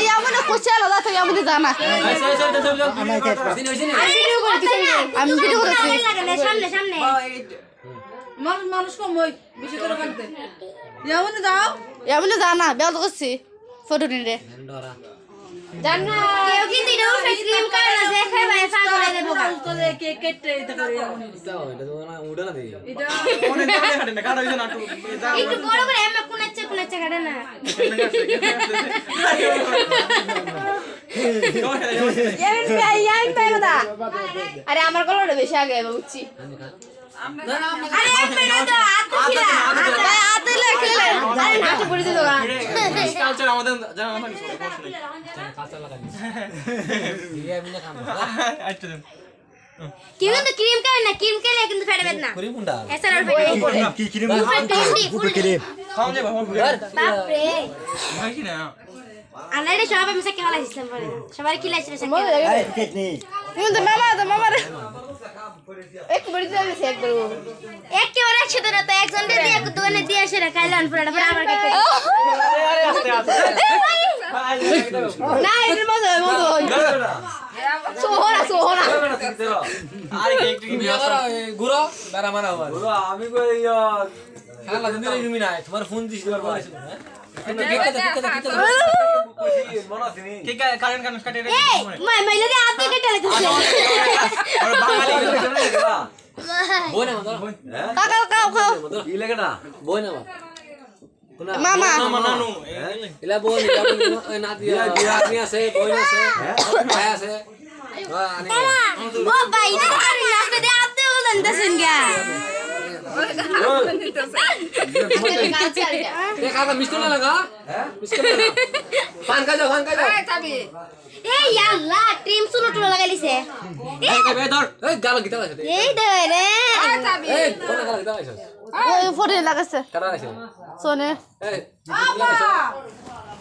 या मुझे कुछ चला था या मुझे जाना আমি ভিডিও করতেছি সামনে সামনে মানুষ কম ওই বেশি করে করতে ইয়ামনে জানা বেল করছি ফটো নিয়ে জানা কেউ কি দিনো ক্রিম কালার দেখে ভাই পাগল হয়ে যাবো তো কেক কেটে এটা করে ইয়ামনে এটা তো না উড়া না দেই এটা কোনে কাটে কাটে না কাটা হইছে না একটু বড় করে এমে কোনেচ্ছে কাটে না ইয়াই পাই বদা আরে আমার কলটা বেশি আগে বুঝছি আরে এক মিনিট তো আতে খেলে আরে নাটক করে দিও না কালচার আমাদের জানা না কাঁচা লাগাই দিয়ে আমি না কাম আচ্ছা কি কিন্তু ক্রিম কা না ক্রিম কে ले কিন্তু ফেড়ে বেদ না ক্রিম কোনটা এসআর ফেড়ে কি ক্রিম ফুল ক্রিম খাও যে বাবা বাপ রে ভাই না আনাইরে সব আমি সাকে হলা ইসলাম পড়ে সবাই কি লাইছে সাকে আরে টিকেট নেই কিন্তু মামা রে এক বড়ি যাবে সে একবার এক কে ওর একসাথে না তো একজন দিয়ে এক দোকানে দিয়ে আসে রে কাইলান পুরাটা পরে আমার কাছে না এর মধ্যে সোহরা আরে কেক কি নিয়ে আসো গুরো বেরা মানা হওয়ার গুরো আমি কই খেলা দিন তুমি না তোমার ফোন দিছি দিবার বলেছ হ্যাঁ কেক কারেন্ট কাটে রে মাই মাইলে আতে কেটে লাগছে আর বাঙালি বই না খাও কি লাগেটা বই না মামা নানু ইলা বই না দিয়া দিয়া আছে বই আছে ভাই আছে ও ভাই না আরে না দে আতে বলেন দছেন গা देखा तो मिस्टर लगा मिस्टर लगा पान का जाओ ए तभी ए याल्ला टीम सुनो टुलो लगा लिसे ए बे धर ए गाल गीता लासे ए दे रे ए तभी ए कोन गाल गीता लासे ओ फोटो लगासे करा लासे सोने ए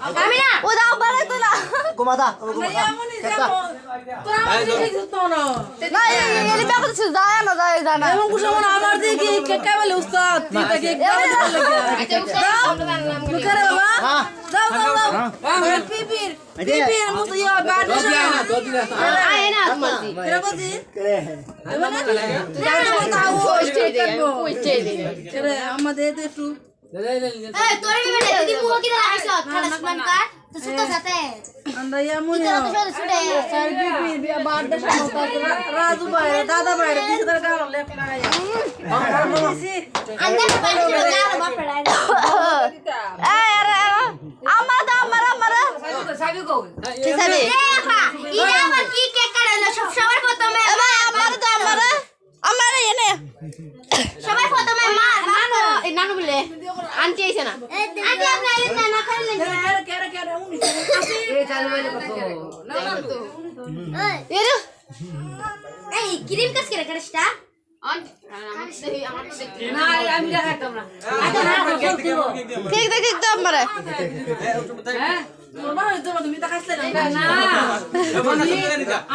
कामिना ओ दाও বারে তোলা গোমাদা গোমাদা তোরা ঠিক তো না না এলি ব্যাপার ছিল যায় না যায় জানা এবং কুসমান আমার দিকে কেক খাইলে উস্তাদ তুই কেক খাওয়া লাগে করে বাবা যাও পিপির মতো ইয়া বাদ আয় না কেরা বজি করে জানা মত আও স্টেজ করব স্টেজ করে আমাদের একটু ए तोरे भी बेटा दीदी मुंह की लाइसो खड़समान काट तो सुतो साथे अंदया मुनिया तो छुड़े सर भी बात दे होता राजू भाई दादा भाई किसी तरह का लेफ्ट लगाया अंदर पानी लगा बाप पड़ा ए अरे अमर साबी को साबी ये আমার কি কেক কাটালো সব সবার প্রথমে আমার তো আমার এনে সবাই প্রথমে নানু বলে আন্টি আইছে না আন্টি আপনি আইলেন না খাইলেন কেরে উনি এই চালু হইলে কত এই ক্রিম কাজ করে কাটছটা না আমি দেখাতাম না ঠিক দেখ দাও আমারে হ্যাঁ তোমার তো তুমি দেখাইছ না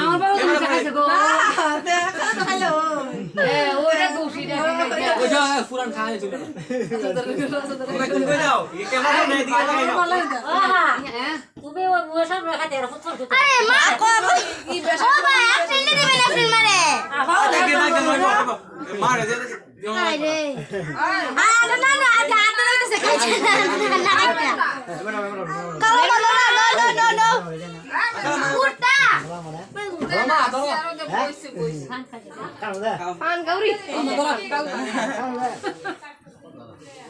আমার বাবা তুমি দেখাইছ গো দেখা দেখাইলো এ ওরে দুশিটা ওই যা পুরান খায় চলে ওরে কোন কই দাও এই ক্যামেরা নাই দিকে হ্যাঁ তুমি ও সব রাখাতে আর ফুটফুট আরে মা কো কি বেশ ও ভাই আপনি দিবেন আপনি মারে দেখে না কেন মারে দে আরে আরে না আজ হাতে লাগতেছে খাইছে না একটা কালো কালো no উড়তা মামা ধরো বইস পান গৌরি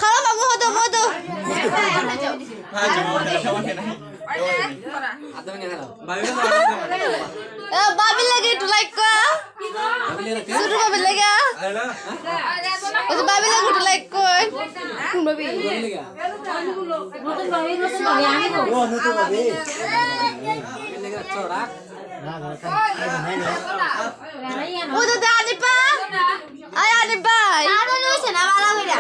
খাও বাবু হতো মতো বাবি লাগে একটু লাইক কর শুরু বাবি লাগা ওই বাবি লাগে একটু লাইক কর কোন বাবি নতুন বাবি আমি গো নতুন বাবি চড়া ও তো দাদি পা আয় আদি ভাই দাদা নইছে না ভালো কইরা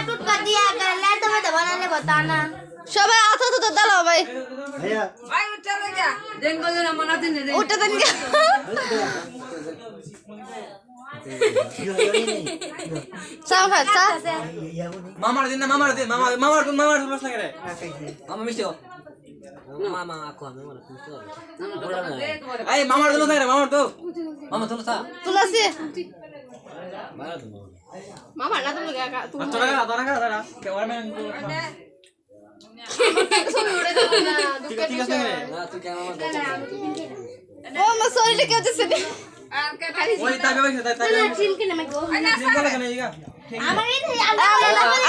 টুটকা দিয়া গেলে তুমি তো বানালে बताना সবাই আতো তো দাও ভাই ভাইয়া ভাই উঠে গিয়া দেন গো না মনা দিন দে উঠে দেন চা খা চা মামার দিন না মামার দিন মামার বস লাগে রে মামা মিষ্টি ও মামা আকো আমি বলে মিষ্টি হবে এই মামার দিন লাগে রে মামার তো মামা তোলা তা তুলাসি মারা তো মামা না তুমি কাকা তুমি তোরা ক্যামেরাম্যান ছবি উড়ে দাও না ঠিক আছে রে না তুই কেমন ও মা সরি লেকে যাচ্ছে ওই তাকে বসে তাই চিন কে নামে গো ঠিক বলে কেন এইগা আমার এই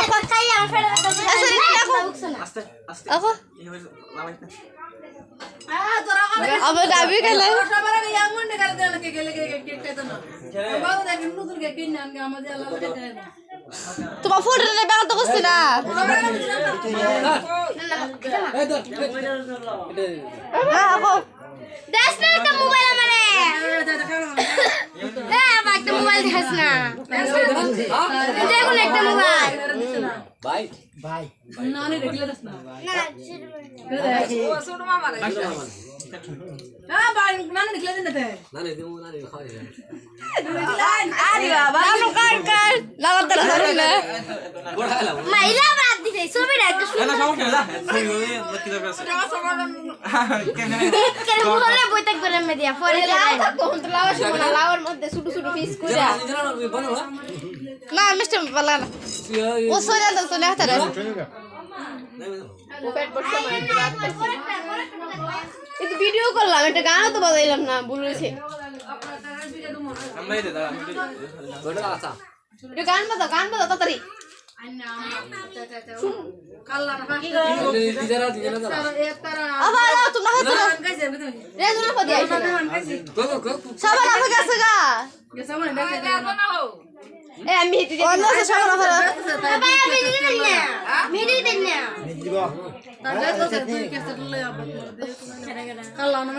আপা খাই আমার ফেড়ে আস্তে আস্তে আপা এই হইছে লামাই না আবার দাবি খেলে তোমার ফোন রে বেল তো করছিস না এই তো আপা দেখ না একটা মোবাইল আমারে এ আপা একটা মোবাইল দেখাস না দেখুন একটা মোবাইল ভাই নানি দেখলে দস না না ও ছোট মামা রে হ্যাঁ ভাই নানি দেখলে দিন দে নানি দিমু নানি খাওয়া আরে বাবা নানু কার লাগাতে না বড় হলাম মাইলা বাদ দিছে ছবিটা একটা না সমস্যা না লক্ষ্মী দরকার আছে কেন বলে বইতে করে মে দিয়া পরে লাও তখন তো লাও শুনো না লাওর মধ্যে ছোট ছোট পিস করে বনো না মিষ্টি পালা না ও সোনা তো সোনা হাতে রে ও পেট পড়ছে মানে রাত এই ভিডিও করলাম একটা গানও তো বাজাইলাম না ভুল হয়েছে আমরা এই দাদা বড় আছা এটা গান বাজাও তাড়াতাড়ি কাল্লা না দিদারা একতারা আবার লাও তোমরা হাতে কাইছে রে জোনা পদি আইছে গো সবার আগে গেছে গা গেছে মানে দেখে এ আমি হেঁটে দিই অন্য সবার আগে বাবা আমি দিই না মেডি দেন না তাহলে তো তুই কেসে লয়ে কাল্লা না